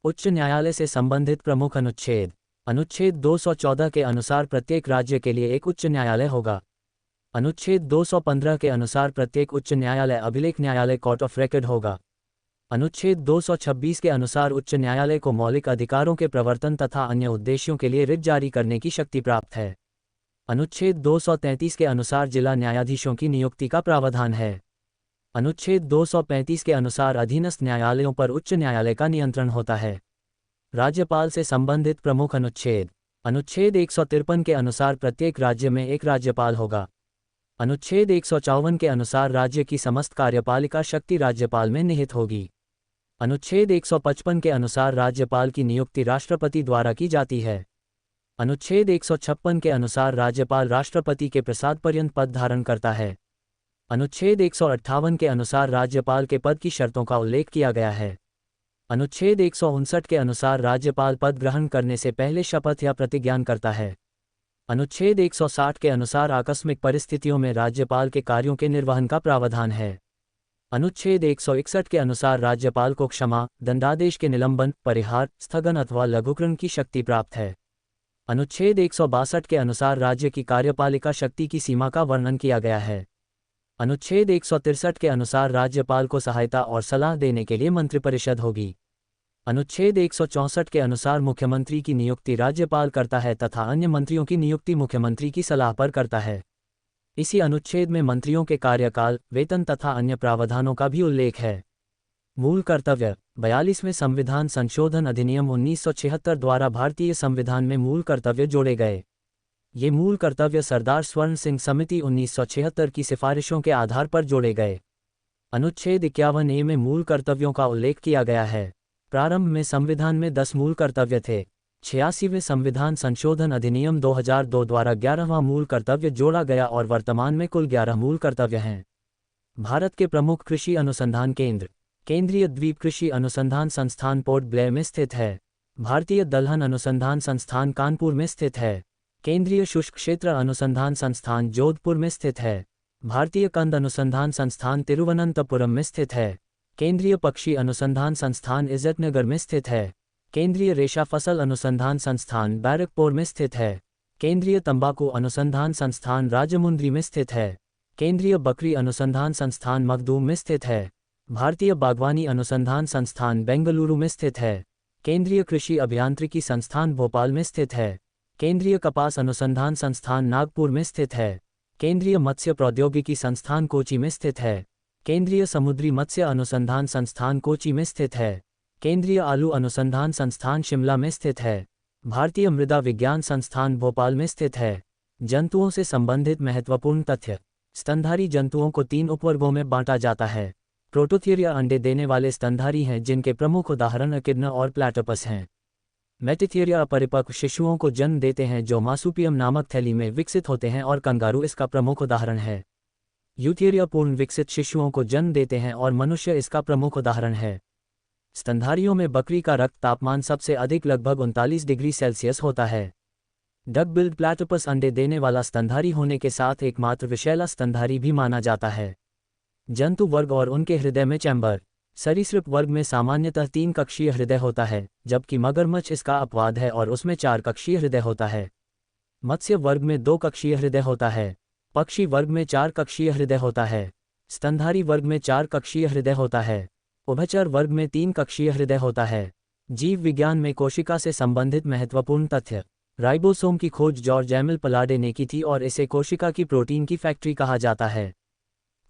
उच्च न्यायालय से संबंधित प्रमुख अनुच्छेद। अनुच्छेद 214 के अनुसार प्रत्येक राज्य के लिए एक उच्च न्यायालय होगा। अनुच्छेद 215 के अनुसार प्रत्येक उच्च न्यायालय अभिलेख न्यायालय कोर्ट ऑफ रिकॉर्ड होगा। अनुच्छेद 226 के अनुसार उच्च न्यायालय को मौलिक अधिकारों के प्रवर्तन तथा अन्य उद्देश्यों के लिए रिट जारी करने की शक्ति प्राप्त है। अनुच्छेद 233 के अनुसार जिला न्यायाधीशों की नियुक्ति का प्रावधान है। अनुच्छेद 235 के अनुसार अधीनस्थ न्यायालयों पर उच्च न्यायालय का नियंत्रण होता है। राज्यपाल से संबंधित प्रमुख अनुच्छेद। अनुच्छेद 153 के अनुसार प्रत्येक राज्य में एक राज्यपाल होगा। अनुच्छेद 154 के अनुसार राज्य की समस्त कार्यपालिका शक्ति राज्यपाल में निहित होगी। अनुच्छेद 155 के अनुसार राज्यपाल की नियुक्ति राष्ट्रपति द्वारा की जाती है। अनुच्छेद 156 के अनुसार राज्यपाल राष्ट्रपति के प्रसाद पर्यंत पद धारण करता है। अनुच्छेद 158 के अनुसार राज्यपाल के पद की शर्तों का उल्लेख किया गया है। अनुच्छेद 159 के अनुसार राज्यपाल पद ग्रहण करने से पहले शपथ या प्रतिज्ञान करता है। अनुच्छेद 160 के अनुसार आकस्मिक परिस्थितियों में राज्यपाल के कार्यों के निर्वहन का प्रावधान है। अनुच्छेद 161 के अनुसार राज्यपाल को क्षमा, दंडादेश के निलंबन, परिहार, स्थगन अथवा लघुकरण की शक्ति प्राप्त है। अनुच्छेद 162 के अनुसार राज्य की कार्यपालिका शक्ति की सीमा का वर्णन किया गया है। अनुच्छेद 163 के अनुसार राज्यपाल को सहायता और सलाह देने के लिए मंत्रिपरिषद होगी। अनुच्छेद 164 के अनुसार मुख्यमंत्री की नियुक्ति राज्यपाल करता है तथा अन्य मंत्रियों की नियुक्ति मुख्यमंत्री की सलाह पर करता है। इसी अनुच्छेद में मंत्रियों के कार्यकाल, वेतन तथा अन्य प्रावधानों का भी उल्लेख है। मूल कर्तव्य। 42वें संविधान संशोधन अधिनियम 1976 द्वारा भारतीय संविधान में मूल कर्तव्य जोड़े गए। ये मूल कर्तव्य सरदार स्वर्ण सिंह समिति 1976 की सिफारिशों के आधार पर जोड़े गए। अनुच्छेद 51A में मूल कर्तव्यों का उल्लेख किया गया है। प्रारंभ में संविधान में 10 मूल कर्तव्य थे। 86वें संविधान संशोधन अधिनियम 2002 द्वारा 11वां मूल कर्तव्य जोड़ा गया और वर्तमान में कुल 11 मूल कर्तव्य हैं। भारत के प्रमुख कृषि अनुसंधान केंद्र। केंद्रीय द्वीप कृषि अनुसंधान संस्थान पोर्ट ब्लेयर में स्थित है। भारतीय दलहन अनुसंधान संस्थान कानपुर में स्थित है। केंद्रीय शुष्क क्षेत्र अनुसंधान संस्थान जोधपुर में स्थित है। भारतीय कंद अनुसंधान संस्थान तिरुवनंतपुरम में स्थित है। केंद्रीय पक्षी अनुसंधान संस्थान इज्जतनगर में स्थित है। केंद्रीय रेशा फसल अनुसंधान संस्थान बैरकपुर में स्थित है। केंद्रीय तंबाकू अनुसंधान संस्थान राजमुंद्री में स्थित है। केंद्रीय बकरी अनुसंधान संस्थान मखदूम में स्थित है। भारतीय बागवानी अनुसंधान संस्थान बेंगलुरु में स्थित है। केंद्रीय कृषि अभियांत्रिकी संस्थान भोपाल में स्थित है। केंद्रीय कपास अनुसंधान संस्थान नागपुर में स्थित है। केंद्रीय मत्स्य प्रौद्योगिकी संस्थान कोची में स्थित है। केंद्रीय समुद्री मत्स्य अनुसंधान संस्थान कोची में स्थित है। केंद्रीय आलू अनुसंधान संस्थान शिमला में स्थित है। भारतीय मृदा विज्ञान संस्थान भोपाल में स्थित है। जंतुओं से संबंधित महत्वपूर्ण तथ्य। स्तनधारी जंतुओं को 3 उपवर्गों में बांटा जाता है। प्रोटोथियरिया अंडे देने वाले स्तनधारी हैं जिनके प्रमुख उदाहरण एकिडना और प्लैटोपस हैं। मेटिथियरिया अपरिपक्व शिशुओं को जन्म देते हैं जो मार्सुपियम नामक थैली में विकसित होते हैं और कंगारू इसका प्रमुख उदाहरण है। यूथियरिया पूर्ण विकसित शिशुओं को जन्म देते हैं और मनुष्य इसका प्रमुख उदाहरण है। स्तनधारियों में बकरी का रक्त तापमान सबसे अधिक लगभग 39 डिग्री सेल्सियस होता है। डक बिल्ड प्लैटोपस अंडे देने वाला स्तनधारी होने के साथ एकमात्र विषैला स्तनधारी भी माना जाता है। जंतु वर्ग और उनके हृदय में चैम्बर। सरीसृप वर्ग में सामान्यतः 3 कक्षीय हृदय होता है, जबकि मगरमच्छ इसका अपवाद है और उसमें 4 कक्षीय हृदय होता है। मत्स्य वर्ग में 2 कक्षीय हृदय होता है। पक्षी वर्ग में 4 कक्षीय हृदय होता है। स्तनधारी वर्ग में 4 कक्षीय हृदय होता है। उभयचर वर्ग में 3 कक्षीय हृदय होता है। जीव विज्ञान में कोशिका से संबंधित महत्वपूर्ण तथ्य। राइबोसोम की खोज जॉर्ज एमिल पलाडे ने की थी और इसे कोशिका की प्रोटीन की फैक्ट्री कहा जाता है।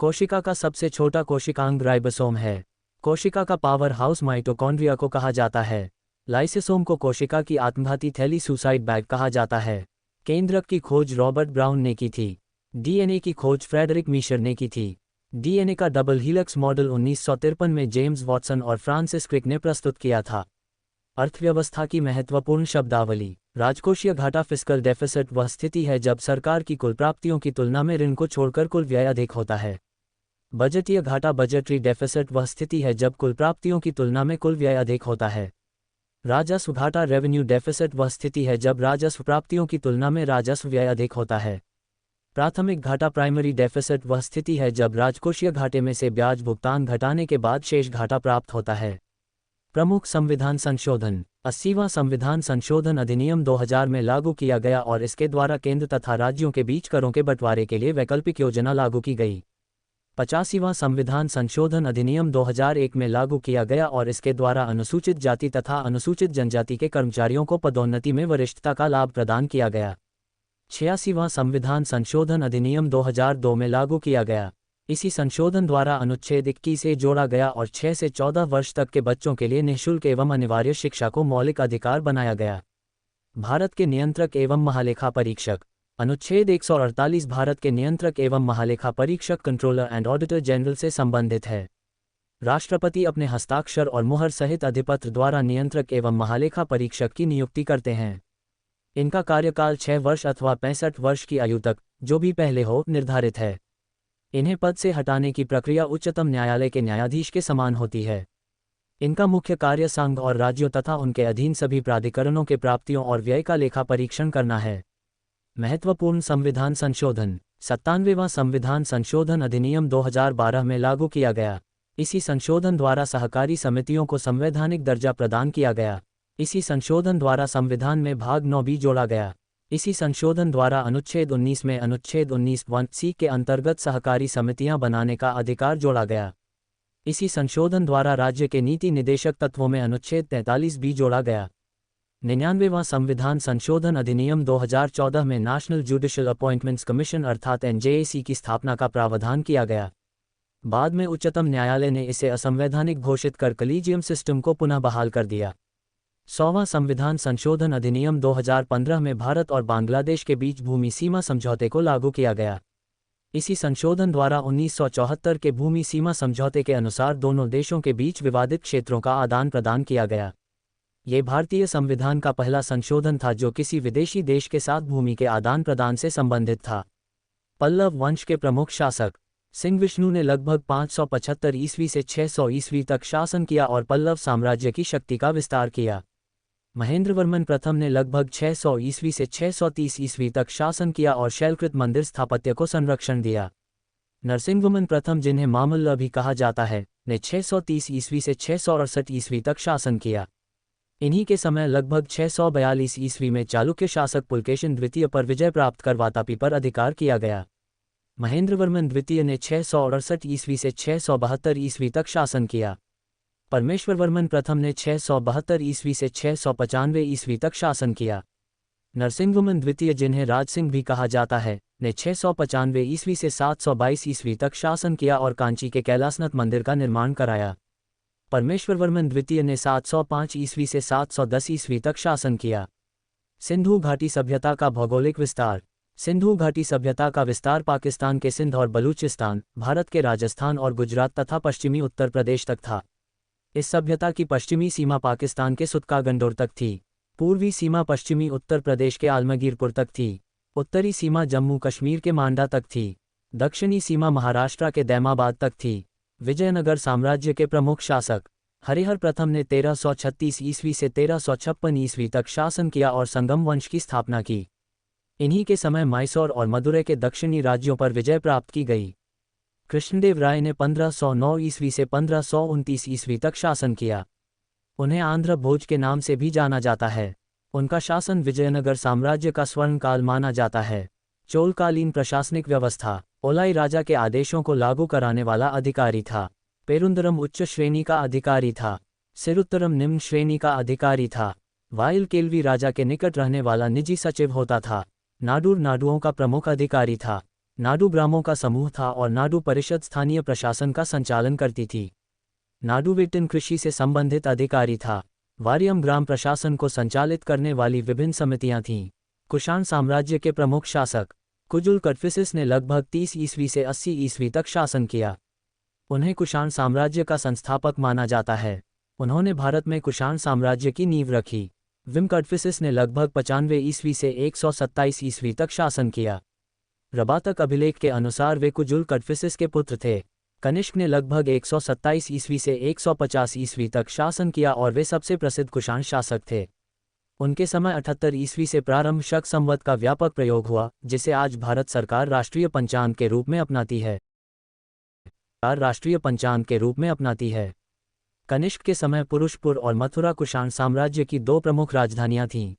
कोशिका का सबसे छोटा कोशिकांग राइबोसोम है। कोशिका का पावर हाउस माइटोकॉन्ड्रिया को कहा जाता है। लाइसोसोम को कोशिका की आत्मघाती थैली सुसाइड बैग कहा जाता है। केंद्रक की खोज रॉबर्ट ब्राउन ने की थी। डीएनए की खोज फ्रेडरिक मीशर ने की थी। डीएनए का डबल हीलिक्स मॉडल 1953 में जेम्स वॉटसन और फ्रांसिस क्रिक ने प्रस्तुत किया था। अर्थव्यवस्था की महत्वपूर्ण शब्दावली। राजकोषीय घाटा फिस्कल डेफिसिट वह स्थिति है जब सरकार की कुल प्राप्तियों की तुलना में ऋण को छोड़कर कुल व्यय अधिक होता है। बजटीय घाटा बजटरी डेफिसिट वह स्थिति है जब कुल प्राप्तियों की तुलना में कुल व्यय अधिक होता है। राजस्व घाटा रेवेन्यू डेफिसिट वह स्थिति है जब राजस्व प्राप्तियों की तुलना में राजस्व व्यय अधिक होता है। प्राथमिक घाटा प्राइमरी डेफिसिट वह स्थिति है जब राजकोषीय घाटे में से ब्याज भुगतान घटाने के बाद शेष घाटा प्राप्त होता है। प्रमुख संविधान संशोधन 80वां संविधान संशोधन अधिनियम 2000 में लागू किया गया और इसके द्वारा केंद्र तथा राज्यों के बीच करों के बंटवारे के लिए वैकल्पिक योजना लागू की गई। 85वां संविधान संशोधन अधिनियम 2001 में लागू किया गया और इसके द्वारा अनुसूचित जाति तथा अनुसूचित जनजाति के कर्मचारियों को पदोन्नति में वरिष्ठता का लाभ प्रदान किया गया। 86वां संविधान संशोधन अधिनियम 2002 में लागू किया गया। इसी संशोधन द्वारा अनुच्छेद 21 से जोड़ा गया और 6 से 14 वर्ष तक के बच्चों के लिए निःशुल्क एवं अनिवार्य शिक्षा को मौलिक अधिकार बनाया गया। भारत के नियंत्रक एवं महालेखा परीक्षक अनुच्छेद 148 भारत के नियंत्रक एवं महालेखा परीक्षक कंट्रोलर एंड ऑडिटर जनरल से संबंधित है। राष्ट्रपति अपने हस्ताक्षर और मुहर सहित अधिपत्र द्वारा नियंत्रक एवं महालेखा परीक्षक की नियुक्ति करते हैं। इनका कार्यकाल 6 वर्ष अथवा 65 वर्ष की आयु तक, जो भी पहले हो, निर्धारित है। इन्हें पद से हटाने की प्रक्रिया उच्चतम न्यायालय के न्यायाधीश के समान होती है। इनका मुख्य कार्य संघ और राज्यों तथा उनके अधीन सभी प्राधिकरणों के प्राप्तियों और व्यय का लेखा परीक्षण करना है। महत्वपूर्ण संविधान संशोधन 97वां संविधान संशोधन अधिनियम 2012 में लागू किया गया। इसी संशोधन द्वारा सहकारी समितियों को संवैधानिक दर्जा प्रदान किया गया। इसी संशोधन द्वारा संविधान में भाग 9 भी जोड़ा गया। इसी संशोधन द्वारा अनुच्छेद 19 में अनुच्छेद 19(1)(c) के अंतर्गत सहकारी समितियां बनाने का अधिकार जोड़ा गया। इसी संशोधन द्वारा राज्य के नीति निदेशक तत्वों में अनुच्छेद 43 भी जोड़ा गया। 99वां संविधान संशोधन अधिनियम 2014 में नेशनल जुडिशियल अपॉइंटमेंट्स कमीशन अर्थात NJAC की स्थापना का प्रावधान किया गया। बाद में उच्चतम न्यायालय ने इसे असंवैधानिक घोषित कर कलीजियम सिस्टम को पुनः बहाल कर दिया। 100वां संविधान संशोधन अधिनियम 2015 में भारत और बांग्लादेश के बीच भूमि सीमा समझौते को लागू किया गया। इसी संशोधन द्वारा 1974 के भूमि सीमा समझौते के अनुसार दोनों देशों के बीच विवादित क्षेत्रों का आदान प्रदान किया गया। ये भारतीय संविधान का पहला संशोधन था जो किसी विदेशी देश के साथ भूमि के आदान प्रदान से संबंधित था। पल्लव वंश के प्रमुख शासक सिंह विष्णु ने लगभग 575 ईस्वी से 600 ईस्वी तक शासन किया और पल्लव साम्राज्य की शक्ति का विस्तार किया। महेंद्रवर्मन प्रथम ने लगभग 600 ईस्वी से 630 ईस्वी तक शासन किया और शैलकृत मंदिर स्थापत्य को संरक्षण दिया। नरसिंहवर्मन प्रथम, जिन्हें मामल्ल भी कहा जाता है, ने 630 ईस्वी से 668 ईस्वी तक शासन किया। इन्हीं के समय लगभग 642 ईस्वी में चालुक्य शासक पुलकेशिन द्वितीय पर विजय प्राप्त कर वातापी पर अधिकार किया गया। महेंद्रवर्मन द्वितीय ने 668 ईस्वी से 672 ईस्वी तक शासन किया। परमेश्वरवर्मन प्रथम ने 672 ईस्वी से 695 ईस्वी तक शासन किया। नरसिंहवर्मन द्वितीय, जिन्हें राजसिंह भी कहा जाता है, ने 695 ईस्वी से 722 ईस्वी तक शासन किया और कांची के कैलासनाथ मंदिर का निर्माण कराया। परमेश्वरवर्मन द्वितीय ने 705 ईस्वी से 710 ईस्वी तक शासन किया। सिंधु घाटी सभ्यता का भौगोलिक विस्तार। सिंधु घाटी सभ्यता का विस्तार पाकिस्तान के सिंध और बलूचिस्तान, भारत के राजस्थान और गुजरात तथा पश्चिमी उत्तर प्रदेश तक था। इस सभ्यता की पश्चिमी सीमा पाकिस्तान के सुतकागंडोर तक थी। पूर्वी सीमा पश्चिमी उत्तर प्रदेश के आलमगीरपुर तक थी। उत्तरी सीमा जम्मू कश्मीर के मांडा तक थी। दक्षिणी सीमा महाराष्ट्र के दैमाबाद तक थी। विजयनगर साम्राज्य के प्रमुख शासक हरिहर प्रथम ने 1336 ईस्वी से 1356 ईस्वी तक शासन किया और संगम वंश की स्थापना की। इन्हीं के समय मैसूर और मदुरै के दक्षिणी राज्यों पर विजय प्राप्त की गई। कृष्णदेव राय ने 1509 ईस्वी से 1529 ईस्वी तक शासन किया। उन्हें आंध्र भोज के नाम से भी जाना जाता है। उनका शासन विजयनगर साम्राज्य का स्वर्णकाल माना जाता है। चोलकालीन प्रशासनिक व्यवस्था। ओलाई राजा के आदेशों को लागू कराने वाला अधिकारी था। पेरुंदरम उच्च श्रेणी का अधिकारी था। सिरुत्तरम निम्न श्रेणी का अधिकारी था। वाइल केल्वी राजा के निकट रहने वाला निजी सचिव होता था। नाडूर नाडुओं का प्रमुख अधिकारी था। नाडू ग्रामों का समूह था और नाडू परिषद स्थानीय प्रशासन का संचालन करती थी। नाडुविटिन कृषि से संबंधित अधिकारी था। वारियम ग्राम प्रशासन को संचालित करने वाली विभिन्न समितियां थीं। कुषाण साम्राज्य के प्रमुख शासक कुजुल कटफिसिस ने लगभग 30 ईस्वी से 80 ईस्वी तक शासन किया। उन्हें कुषाण साम्राज्य का संस्थापक माना जाता है। उन्होंने भारत में कुषाण साम्राज्य की नींव रखी। विम कटफिसिस ने लगभग 95 ईस्वी से 127 ईस्वी तक शासन किया। रबातक अभिलेख के अनुसार वे कुजुल कटफिसिस के पुत्र थे। कनिष्क ने लगभग 127 ईस्वी से 150 ईस्वी तक शासन किया और वे सबसे प्रसिद्ध कुषाण शासक थे। उनके समय 78 ईस्वी से प्रारंभ शक संवत का व्यापक प्रयोग हुआ, जिसे आज भारत सरकार राष्ट्रीय पंचांग के रूप में अपनाती है। कनिष्क के समय पुरुषपुर और मथुरा कुषाण साम्राज्य की दो प्रमुख राजधानियां थीं।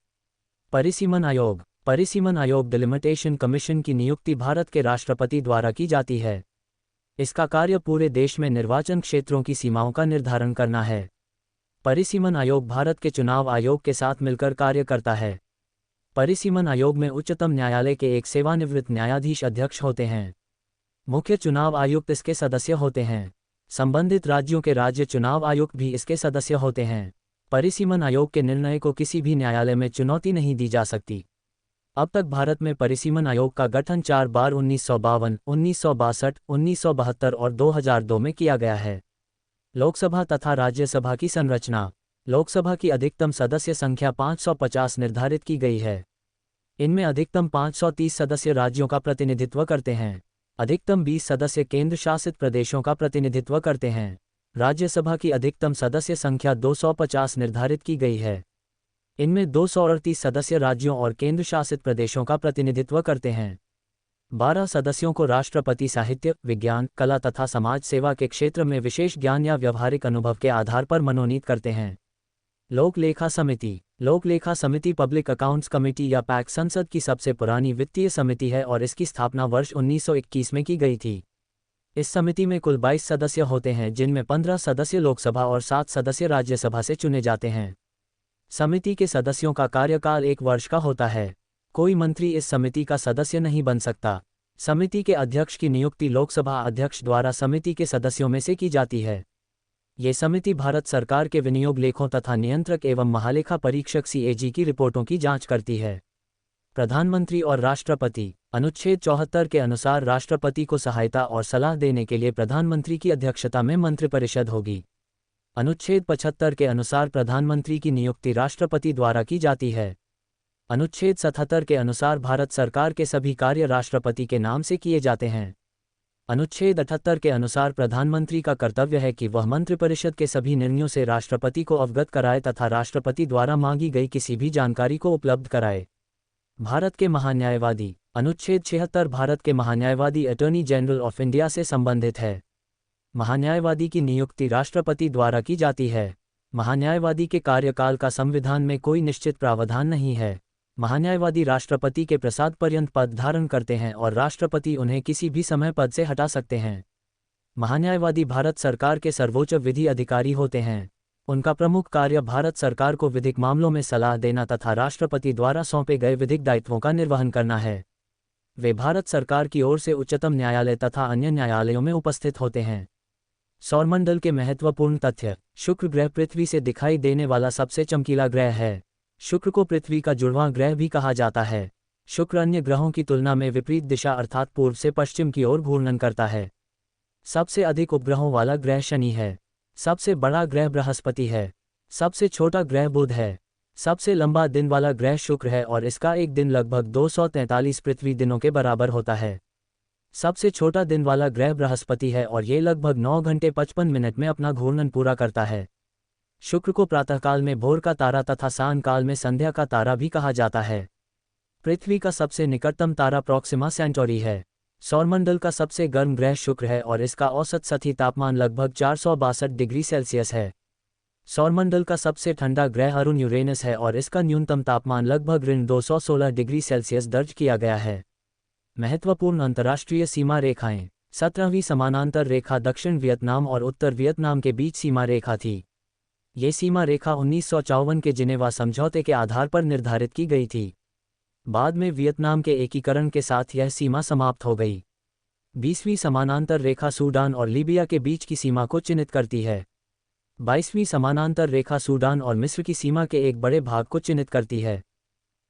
परिसीमन आयोग डिलिमिटेशन कमीशन की नियुक्ति भारत के राष्ट्रपति द्वारा की जाती है। इसका कार्य पूरे देश में निर्वाचन क्षेत्रों की सीमाओं का निर्धारण करना है। परिसीमन आयोग भारत के चुनाव आयोग के साथ मिलकर कार्य करता है। परिसीमन आयोग में उच्चतम न्यायालय के एक सेवानिवृत्त न्यायाधीश अध्यक्ष होते हैं। मुख्य चुनाव आयुक्त इसके सदस्य होते हैं। संबंधित राज्यों के राज्य चुनाव आयुक्त भी इसके सदस्य होते हैं। परिसीमन आयोग के निर्णय को किसी भी न्यायालय में चुनौती नहीं दी जा सकती। अब तक भारत में परिसीमन आयोग का गठन 4 बार 1952, 1962, 1972 और 2002 में किया गया है। लोकसभा तथा राज्यसभा की संरचना। लोकसभा की अधिकतम सदस्य संख्या 550 निर्धारित की गई है। इनमें अधिकतम 530 सदस्य राज्यों का प्रतिनिधित्व करते हैं। अधिकतम 20 सदस्य केंद्र शासित प्रदेशों का प्रतिनिधित्व करते हैं। राज्यसभा की अधिकतम सदस्य संख्या 250 निर्धारित की गई है। इनमें 238 सदस्य राज्यों और केंद्र शासित प्रदेशों का प्रतिनिधित्व करते हैं। 12 सदस्यों को राष्ट्रपति साहित्य, विज्ञान, कला तथा समाज सेवा के क्षेत्र में विशेष ज्ञान या व्यावहारिक अनुभव के आधार पर मनोनीत करते हैं। लोक लेखा समिति। लोक लेखा समिति पब्लिक अकाउंट्स कमेटी या पैक संसद की सबसे पुरानी वित्तीय समिति है और इसकी स्थापना वर्ष 1921 में की गई थी। इस समिति में कुल 22 सदस्य होते हैं, जिनमें 15 सदस्य लोकसभा और 7 सदस्य राज्यसभा से चुने जाते हैं। समिति के सदस्यों का कार्यकाल 1 वर्ष का होता है। कोई मंत्री इस समिति का सदस्य नहीं बन सकता। समिति के अध्यक्ष की नियुक्ति लोकसभा अध्यक्ष द्वारा समिति के सदस्यों में से की जाती है। ये समिति भारत सरकार के विनियोग लेखों तथा नियंत्रक एवं महालेखा परीक्षक CAG की रिपोर्टों की जांच करती है। प्रधानमंत्री और राष्ट्रपति। अनुच्छेद 74 के अनुसार राष्ट्रपति को सहायता और सलाह देने के लिए प्रधानमंत्री की अध्यक्षता में मंत्रिपरिषद होगी। अनुच्छेद 75 के अनुसार प्रधानमंत्री की नियुक्ति राष्ट्रपति द्वारा की जाती है। अनुच्छेद 77 के अनुसार भारत सरकार के सभी कार्य राष्ट्रपति के नाम से किए जाते हैं। अनुच्छेद 78 के अनुसार प्रधानमंत्री का कर्तव्य है कि वह मंत्रिपरिषद के सभी निर्णयों से राष्ट्रपति को अवगत कराए तथा राष्ट्रपति द्वारा मांगी गई किसी भी जानकारी को उपलब्ध कराए। भारत के महान्यायवादी। अनुच्छेद 76 भारत के महान्यायवादी अटॉर्नी जनरल ऑफ इंडिया से संबंधित है। महान्यायवादी की नियुक्ति राष्ट्रपति द्वारा की जाती है। महान्यायवादी के कार्यकाल का संविधान में कोई निश्चित प्रावधान नहीं है। महान्यायवादी राष्ट्रपति के प्रसाद पर्यंत पद धारण करते हैं और राष्ट्रपति उन्हें किसी भी समय पद से हटा सकते हैं। महान्यायवादी भारत सरकार के सर्वोच्च विधि अधिकारी होते हैं। उनका प्रमुख कार्य भारत सरकार को विधिक मामलों में सलाह देना तथा राष्ट्रपति द्वारा सौंपे गए विधिक दायित्वों का निर्वहन करना है। वे भारत सरकार की ओर से उच्चतम न्यायालय तथा अन्य न्यायालयों में उपस्थित होते हैं। सौरमंडल के महत्वपूर्ण तथ्य। शुक्र ग्रह पृथ्वी से दिखाई देने वाला सबसे चमकीला ग्रह है। शुक्र को पृथ्वी का जुड़वां ग्रह भी कहा जाता है। शुक्र अन्य ग्रहों की तुलना में विपरीत दिशा अर्थात पूर्व से पश्चिम की ओर घूर्णन करता है। सबसे अधिक उपग्रहों वाला ग्रह शनि है। सबसे बड़ा ग्रह बृहस्पति है। सबसे छोटा ग्रह बुध है। सबसे लंबा दिन वाला ग्रह शुक्र है और इसका एक दिन लगभग 243 पृथ्वी दिनों के बराबर होता है। सबसे छोटा दिन वाला ग्रह बृहस्पति है और ये लगभग 9 घंटे 55 मिनट में अपना घूर्णन पूरा करता है। शुक्र को प्रातःकाल में भोर का तारा तथा सांय काल में संध्या का तारा भी कहा जाता है। पृथ्वी का सबसे निकटतम तारा प्रोक्सिमा सेंटोरी है। सौरमंडल का सबसे गर्म ग्रह शुक्र है और इसका औसत सतही तापमान लगभग 462 डिग्री सेल्सियस है। सौरमंडल का सबसे ठंडा ग्रह अरुण यूरेनस है और इसका न्यूनतम तापमान लगभग -216 डिग्री सेल्सियस दर्ज किया गया है। महत्वपूर्ण अंतर्राष्ट्रीय सीमा रेखाएं। 17वीं समानांतर रेखा दक्षिण वियतनाम और उत्तर वियतनाम के बीच सीमा रेखा थी। ये सीमा रेखा 1954 के जिनेवा समझौते के आधार पर निर्धारित की गई थी। बाद में वियतनाम के एकीकरण के साथ यह सीमा समाप्त हो गई। 20वीं समानांतर रेखा सूडान और लीबिया के बीच की सीमा को चिन्हित करती है। 22वीं समानांतर रेखा सूडान और मिस्र की सीमा के एक बड़े भाग को चिन्हित करती है।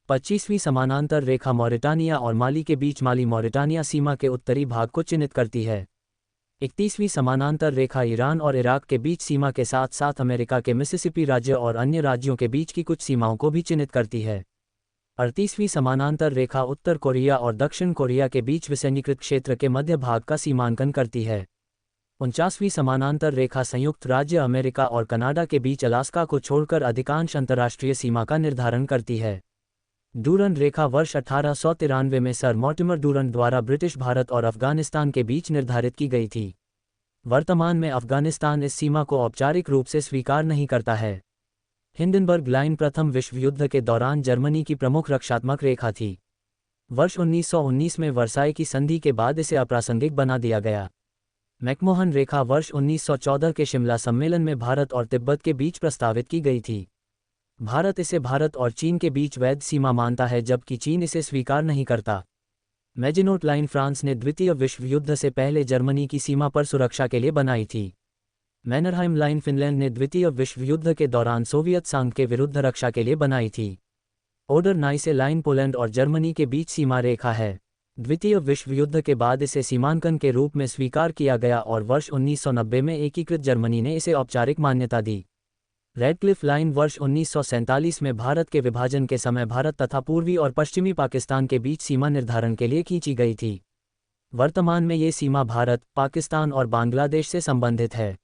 25वीं समानांतर रेखा मॉरिटानिया और माली के बीच माली मॉरिटानिया सीमा के उत्तरी भाग को चिन्हित करती है। 31वीं समानांतर रेखा ईरान और इराक के बीच सीमा के साथ साथ अमेरिका के मिसिसिपी राज्य और अन्य राज्यों के बीच की कुछ सीमाओं को भी चिन्हित करती है। 38वीं समानांतर रेखा उत्तर कोरिया और दक्षिण कोरिया के बीच विसैन्यीकृत क्षेत्र के मध्य भाग का सीमांकन करती है। 49वीं समानांतर रेखा संयुक्त राज्य अमेरिका और कनाडा के बीच अलास्का को छोड़कर अधिकांश अंतर्राष्ट्रीय सीमा का निर्धारण करती है। डूरंड रेखा वर्ष 1893 में सर मॉर्टिमर डूरंड द्वारा ब्रिटिश भारत और अफगानिस्तान के बीच निर्धारित की गई थी। वर्तमान में अफगानिस्तान इस सीमा को औपचारिक रूप से स्वीकार नहीं करता है। हिंडनबर्ग लाइन प्रथम विश्व युद्ध के दौरान जर्मनी की प्रमुख रक्षात्मक रेखा थी। वर्ष 1919 में वर्साई की संधि के बाद इसे अप्रासंगिक बना दिया गया। मैकमोहन रेखा वर्ष 1914 के शिमला सम्मेलन में भारत और तिब्बत के बीच प्रस्तावित की गई थी। भारत इसे भारत और चीन के बीच वैध सीमा मानता है, जबकि चीन इसे स्वीकार नहीं करता। मैजिनोट लाइन फ्रांस ने द्वितीय विश्व युद्ध से पहले जर्मनी की सीमा पर सुरक्षा के लिए बनाई थी। मैनरहाइम लाइन फिनलैंड ने द्वितीय विश्व युद्ध के दौरान सोवियत संघ के विरुद्ध रक्षा के लिए बनाई थी। ओडर नाइसे लाइन पोलैंड और जर्मनी के बीच सीमा रेखा है। द्वितीय विश्व युद्ध के बाद इसे सीमांकन के रूप में स्वीकार किया गया और वर्ष 1990 में एकीकृत जर्मनी ने इसे औपचारिक मान्यता दी। रेडक्लिफ लाइन वर्ष 1947 में भारत के विभाजन के समय भारत तथा पूर्वी और पश्चिमी पाकिस्तान के बीच सीमा निर्धारण के लिए खींची गई थी। वर्तमान में ये सीमा भारत, पाकिस्तान और बांग्लादेश से संबंधित है।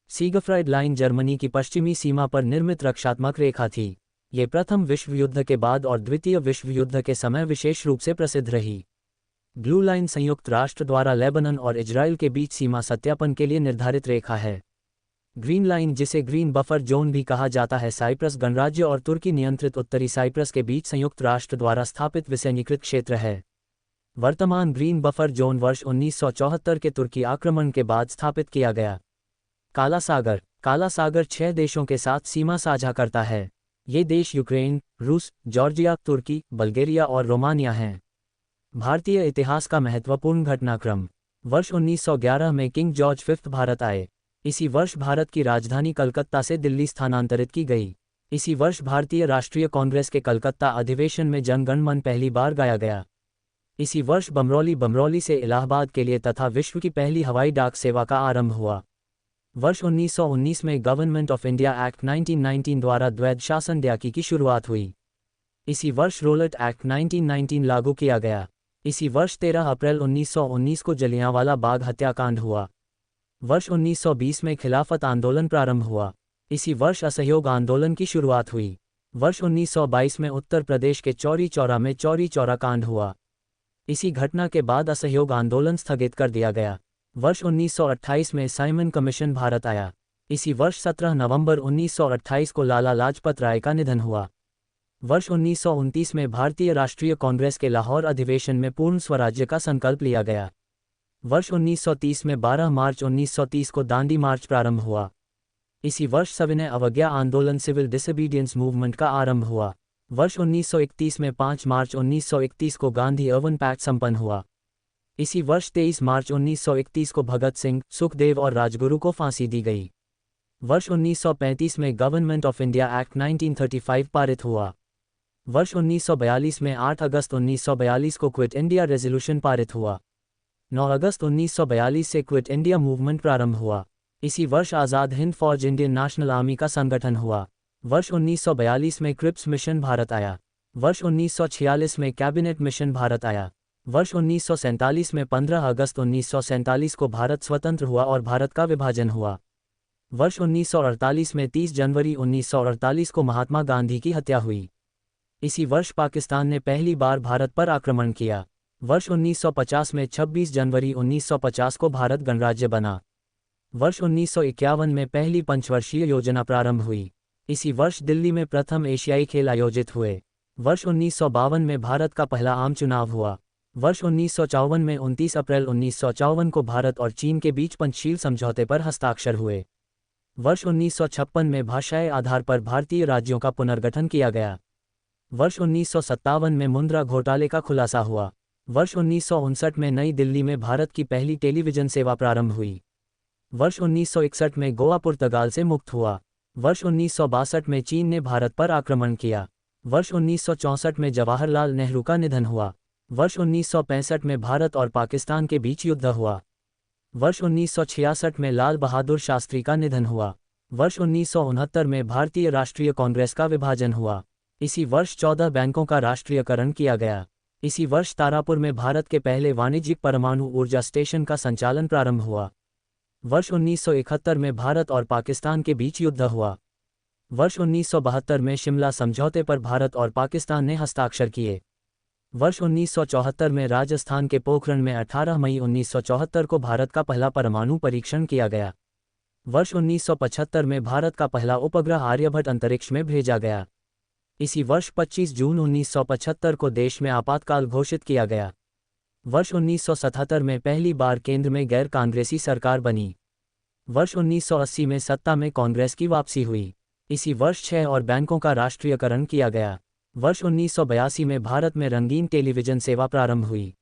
सीगफ्राइड लाइन जर्मनी की पश्चिमी सीमा पर निर्मित रक्षात्मक रेखा थी। ये प्रथम विश्व युद्ध के बाद और द्वितीय विश्व युद्ध के समय विशेष रूप से प्रसिद्ध रही। ब्लू लाइन संयुक्त राष्ट्र द्वारा लेबनान और इजराइल के बीच सीमा सत्यापन के लिए निर्धारित रेखा है। ग्रीन लाइन, जिसे ग्रीन बफर जोन भी कहा जाता है, साइप्रस गणराज्य और तुर्की नियंत्रित उत्तरी साइप्रस के बीच संयुक्त राष्ट्र द्वारा स्थापित विसैन्यीकृत क्षेत्र है। वर्तमान ग्रीन बफर जोन वर्ष 1974 के तुर्की आक्रमण के बाद स्थापित किया गया। काला सागर, काला सागर 6 देशों के साथ सीमा साझा करता है। ये देश यूक्रेन, रूस, जॉर्जिया, तुर्की, बल्गेरिया और रोमानिया हैं। भारतीय इतिहास का महत्वपूर्ण घटनाक्रम। वर्ष 1911 में किंग जॉर्ज V भारत आए। इसी वर्ष भारत की राजधानी कलकत्ता से दिल्ली स्थानांतरित की गई। इसी वर्ष भारतीय राष्ट्रीय कांग्रेस के कलकत्ता अधिवेशन में जन गण मन पहली बार गाया गया। इसी वर्ष बमरौली से इलाहाबाद के लिए तथा विश्व की पहली हवाई डाक सेवा का आरंभ हुआ। वर्ष 1919 में गवर्नमेंट ऑफ इंडिया एक्ट 1919 द्वारा द्वैध शासन डाकी की शुरुआत हुई। इसी वर्ष रोलट एक्ट 1919 लागू किया गया। इसी वर्ष 13 अप्रैल 1919 को जलियांवाला बाग हत्याकांड हुआ। वर्ष 1920 में खिलाफत आंदोलन प्रारंभ हुआ। इसी वर्ष असहयोग आंदोलन की शुरुआत हुई। वर्ष 1922 में उत्तर प्रदेश के चौरी चौरा में चौरी चौरा कांड हुआ। इसी घटना के बाद असहयोग आंदोलन स्थगित कर दिया गया। वर्ष 1928 में साइमन कमीशन भारत आया। इसी वर्ष 17 नवंबर 1928 को लाला लाजपत राय का निधन हुआ। वर्ष 1929 में भारतीय राष्ट्रीय कांग्रेस के लाहौर अधिवेशन में पूर्ण स्वराज्य का संकल्प लिया गया। वर्ष 1930 में 12 मार्च 1930 को दांडी मार्च प्रारंभ हुआ। इसी वर्ष सविनय अवज्ञा आंदोलन सिविल डिसोबीडियंस मूवमेंट का आरंभ हुआ। वर्ष 1931 में 5 मार्च 1931 को गांधी अर्बन पैक्ट संपन्न हुआ। इसी वर्ष 23 मार्च 1931 को भगत सिंह, सुखदेव और राजगुरु को फांसी दी गई। वर्ष 1935 में गवर्नमेंट ऑफ इंडिया एक्ट 1935 पारित हुआ। वर्ष 1942 में 8 अगस्त 1942 को क्विट इंडिया रेजोल्यूशन पारित हुआ। 9 अगस्त 1942 से क्विट इंडिया मूवमेंट प्रारंभ हुआ। इसी वर्ष आज़ाद हिंद फौज इंडियन नेशनल आर्मी का संगठन हुआ। वर्ष 1942 में क्रिप्स मिशन भारत आया। वर्ष 1946 में कैबिनेट मिशन भारत आया। वर्ष 1947 में 15 अगस्त 1947 को भारत स्वतंत्र हुआ और भारत का विभाजन हुआ। वर्ष 1948 में 30 जनवरी 1948 को महात्मा गांधी की हत्या हुई। इसी वर्ष पाकिस्तान ने पहली बार भारत पर आक्रमण किया। वर्ष 1950 में 26 जनवरी 1950 को भारत गणराज्य बना। वर्ष 1951 में पहली पंचवर्षीय योजना प्रारंभ हुई। इसी वर्ष दिल्ली में प्रथम एशियाई खेल आयोजित हुए। वर्ष 1952 में भारत का पहला आम चुनाव हुआ। वर्ष 1954 में 29 अप्रैल 1954 को भारत और चीन के बीच पंचशील समझौते पर हस्ताक्षर हुए। वर्ष 1956 में भाषाई आधार पर भारतीय राज्यों का पुनर्गठन किया गया। वर्ष 1957 में मुद्रा घोटाले का खुलासा हुआ। वर्ष 1959 में नई दिल्ली में भारत की पहली टेलीविजन सेवा प्रारंभ हुई। वर्ष 1961 में गोवा पुर्तगाल से मुक्त हुआ। वर्ष 1962 में चीन ने भारत पर आक्रमण किया। वर्ष 1964 में जवाहरलाल नेहरू का निधन हुआ। वर्ष 1965 में भारत और पाकिस्तान के बीच युद्ध हुआ। वर्ष 1966 में लाल बहादुर शास्त्री का निधन हुआ। वर्ष 1969 में भारतीय राष्ट्रीय कांग्रेस का विभाजन हुआ। इसी वर्ष 14 बैंकों का राष्ट्रीयकरण किया गया। इसी वर्ष तारापुर में भारत के पहले वाणिज्यिक परमाणु ऊर्जा स्टेशन का संचालन प्रारंभ हुआ। वर्ष 1971 में भारत और पाकिस्तान के बीच युद्ध हुआ। वर्ष 1972 में शिमला समझौते पर भारत और पाकिस्तान ने हस्ताक्षर किए। वर्ष 1974 में राजस्थान के पोखरण में 18 मई 1974 को भारत का पहला परमाणु परीक्षण किया गया। वर्ष 1975 में भारत का पहला उपग्रह आर्यभट्ट अंतरिक्ष में भेजा गया। इसी वर्ष 25 जून 1975 को देश में आपातकाल घोषित किया गया। वर्ष 1977 में पहली बार केंद्र में गैर कांग्रेसी सरकार बनी। वर्ष 1980 में सत्ता में कांग्रेस की वापसी हुई। इसी वर्ष 6 और बैंकों का राष्ट्रीयकरण किया गया। वर्ष 1982 में भारत में रंगीन टेलीविजन सेवा प्रारंभ हुई।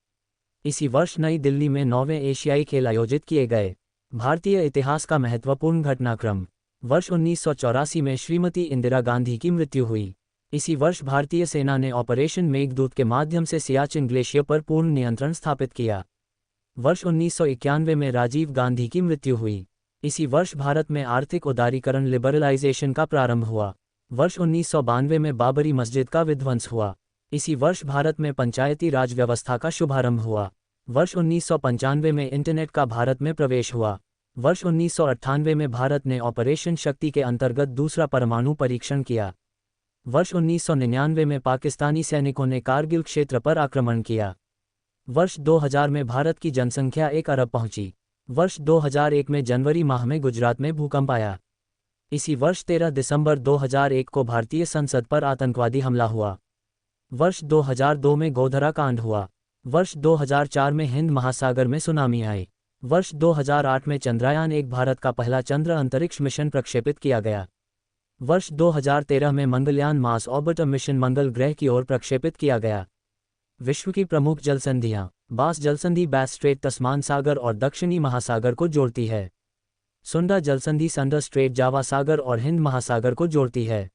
इसी वर्ष नई दिल्ली में 9वें एशियाई खेल आयोजित किए गए। भारतीय इतिहास का महत्वपूर्ण घटनाक्रम। वर्ष 1984 में श्रीमती इंदिरा गांधी की मृत्यु हुई। इसी वर्ष भारतीय सेना ने ऑपरेशन मेघदूत के माध्यम से सियाचिन ग्लेशियर पर पूर्ण नियंत्रण स्थापित किया। वर्ष 1991 में राजीव गांधी की मृत्यु हुई। इसी वर्ष भारत में आर्थिक उदारीकरण लिबरलाइजेशन का प्रारंभ हुआ। वर्ष 1992 में बाबरी मस्जिद का विध्वंस हुआ। इसी वर्ष भारत में पंचायती राज व्यवस्था का शुभारंभ हुआ। वर्ष 1995 में इंटरनेट का भारत में प्रवेश हुआ। वर्ष 1998 में भारत ने ऑपरेशन शक्ति के अंतर्गत दूसरा परमाणु परीक्षण किया। वर्ष 1999 में पाकिस्तानी सैनिकों ने कारगिल क्षेत्र पर आक्रमण किया। वर्ष 2000 में भारत की जनसंख्या 1 अरब पहुंची। वर्ष 2001 में जनवरी माह में गुजरात में भूकंप आया। इसी वर्ष 13 दिसंबर 2001 को भारतीय संसद पर आतंकवादी हमला हुआ। वर्ष 2002 में गोधरा कांड हुआ। वर्ष 2004 में हिंद महासागर में सुनामी आई। वर्ष 2008 में चंद्रयान-1 भारत का पहला चंद्र अंतरिक्ष मिशन प्रक्षेपित किया गया। वर्ष 2013 में मंगलयान मार्स ऑर्बिटर मिशन मंगल ग्रह की ओर प्रक्षेपित किया गया। विश्व की प्रमुख जलसंधियां। बास जलसंधि बैस स्ट्रेट तस्मान सागर और दक्षिणी महासागर को जोड़ती है। सुंडा जलसंधि संडर स्ट्रेट जावा सागर और हिंद महासागर को जोड़ती है।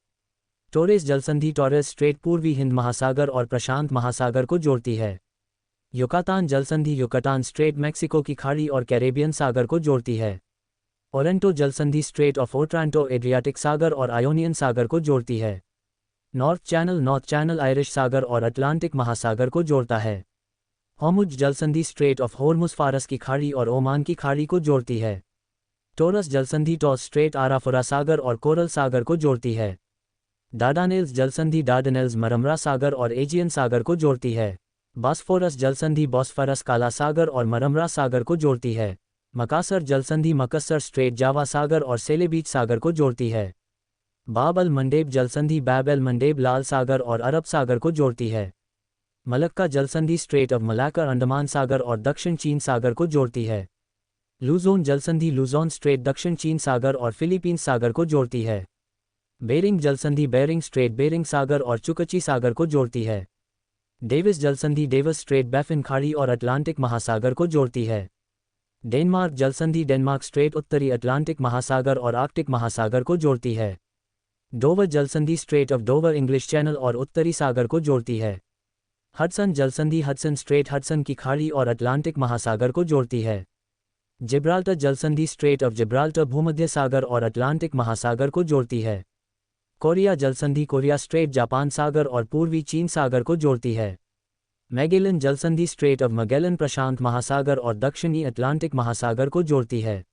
टोरेस जलसंधि टॉरेस स्ट्रेट पूर्वी हिंद महासागर और प्रशांत महासागर को जोड़ती है। युकातान जलसंधि युकातान स्ट्रेट मैक्सिको की खाड़ी और कैरेबियन सागर को जोड़ती है। ओरेंटो जलसंधि स्ट्रेट ऑफ ओट्रांटो एड्रियाटिक सागर और आयोनियन सागर को जोड़ती है। नॉर्थ चैनल आयरिश सागर और अटलांटिक महासागर को जोड़ता है। हॉर्मुज जलसंधि स्ट्रेट ऑफ हॉर्मुज फारस की खाड़ी और ओमान की खाड़ी को जोड़ती है। टोरस जलसंधि टॉस स्ट्रेट आराफुरा सागर और कोरल सागर को जोड़ती है। डार्डानेल्स जलसंधि डार्डनेल्स मरमरा सागर और एजियन सागर को जोड़ती है। बॉस्फोरस जलसंधि बॉस्फोरस काला सागर और मरमरा सागर को जोड़ती है। मकासर जलसंधि मकस्सर स्ट्रेट जावा सागर और सेलेबीच सागर को जोड़ती है। बाब अल मंडेब जलसंधि बैब एल मंडेब लाल सागर और अरब सागर को जोड़ती है। मलक्का जलसंधि स्ट्रेट ऑफ मलाक्का अंडमान सागर और दक्षिण चीन सागर को जोड़ती है। लूजोन जलसंधि लूजोन स्ट्रेट दक्षिण चीन सागर और फिलीपींस सागर को जोड़ती है। बेरिंग जलसंधि बेरिंग स्ट्रेट बेरिंग सागर और चुकची सागर को जोड़ती है। डेविस जलसंधि डेविस स्ट्रेट बैफिन खाड़ी और अटलांटिक महासागर को जोड़ती है। डेनमार्क जलसंधि डेनमार्क स्ट्रेट उत्तरी अटलांटिक महासागर और आर्कटिक महासागर को जोड़ती है। डोवर जलसंधि strait of Dover English channel और उत्तरी सागर को जोड़ती है। हडसन जलसंधि हडसन स्ट्रेट हडसन की खाड़ी और अटलांटिक महासागर को जोड़ती है। जिब्राल्टर जलसंधि स्ट्रेट ऑफ जिब्राल्टर भूमध्य सागर और अटलांटिक महासागर को जोड़ती है। कोरिया जलसंधि कोरिया स्ट्रेट जापान सागर और पूर्वी चीन सागर को जोड़ती है। मैगेलन जलसंधि स्ट्रेट ऑफ मैगेलन प्रशांत महासागर और दक्षिणी अटलांटिक महासागर को जोड़ती है।